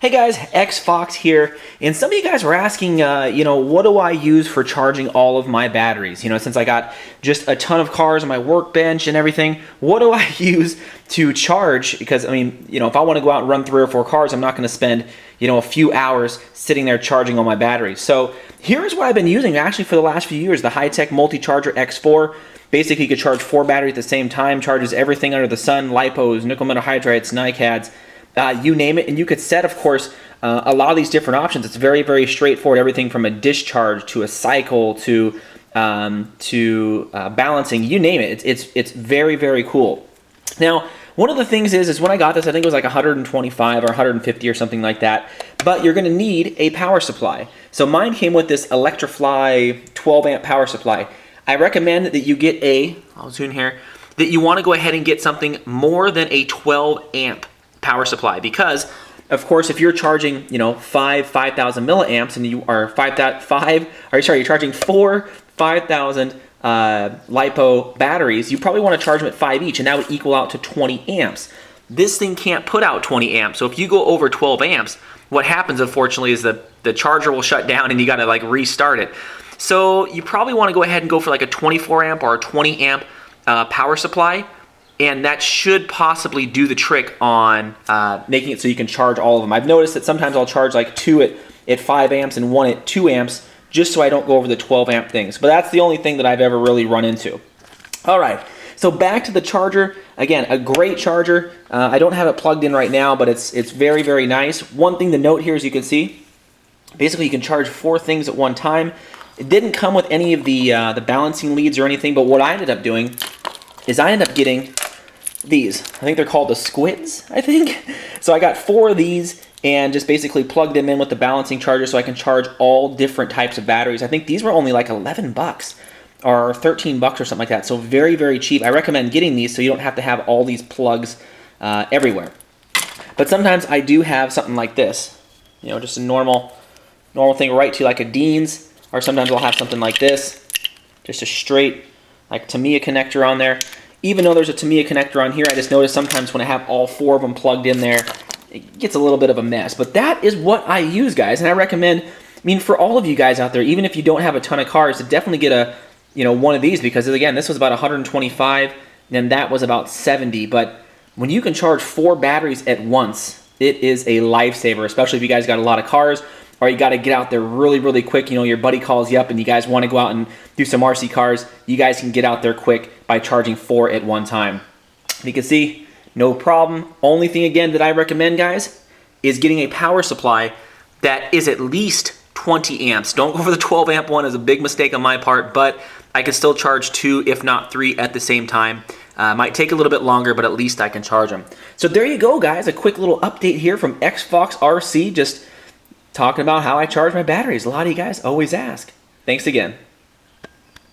Hey guys, XFox here, and some of you guys were asking, what do I use for charging all of my batteries? Since I got just a ton of cars on my workbench and everything, what do I use to charge? Because, if I want to go out and run 3 or 4 cars, I'm not going to spend, a few hours sitting there charging all my batteries. So here's what I've been using actually for the last few years, the HiTech multi-charger X4. Basically, you could charge 4 batteries at the same time, charges everything under the sun, lipos, nickel metal hydrides, NiCads, you name it, and you could set, of course, a lot of these different options. It's very, very straightforward. Everything from a discharge to a cycle to balancing, you name it. It's very, very cool. Now, one of the things is when I got this, I think it was like 125 or 150 or something like that. But you're going to need a power supply. So mine came with this ElectriFly 12 amp power supply. I recommend that you get I'll zoom here, that you want to go ahead and get something more than a 12 amp power supply, because of course if you're charging 5,000 milliamps and you are you're charging 4 5,000 lipo batteries, you probably want to charge them at 5 each, and that would equal out to 20 amps. This thing can't put out 20 amps, so if you go over 12 amps, what happens unfortunately is that the charger will shut down and you got to restart it. So you probably want to go ahead and go for like a 24 amp or a 20 amp power supply. And that should possibly do the trick on making it so you can charge all of them. I've noticed that sometimes I'll charge like 2 at 5 amps and 1 at 2 amps just so I don't go over the 12 amp things. But that's the only thing that I've ever really run into. All right, so back to the charger. Again, a great charger. I don't have it plugged in right now, but it's very, very nice. One thing to note here, as you can see, basically you can charge 4 things at one time. It didn't come with any of the balancing leads or anything, but what I ended up doing is I ended up getting these. I think they're called the squids, I think. So I got 4 of these and just basically plugged them in with the balancing charger so I can charge all different types of batteries. I think these were only like 11 bucks or 13 bucks or something like that. So very, very cheap. I recommend getting these so you don't have to have all these plugs everywhere. But sometimes I do have something like this, just a normal thing right to like a Dean's, or sometimes I'll have something like this, just a straight like Tamiya connector on there. Even though there's a Tamiya connector on here, I just noticed sometimes when I have all 4 of them plugged in there, it gets a little bit of a mess. But that is what I use, guys, and I recommend, for all of you guys out there, even if you don't have a ton of cars, to definitely get one of these, because again, this was about 125, and then that was about 70. But when you can charge 4 batteries at once, it is a lifesaver, especially if you guys got a lot of cars, or you got to get out there really, really quick. Your buddy calls you up and you guys want to go out and do some RC cars. You guys can get out there quick by charging 4 at one time. You can see, no problem. Only thing, again, that I recommend, guys, is getting a power supply that is at least 20 amps. Don't go for the 12 amp one. Is a big mistake on my part, but I can still charge 2, if not 3 at the same time. Might take a little bit longer, but at least I can charge them. So there you go, guys. A quick little update here from XFoxRc, just talking about how I charge my batteries. A lot of you guys always ask. Thanks again.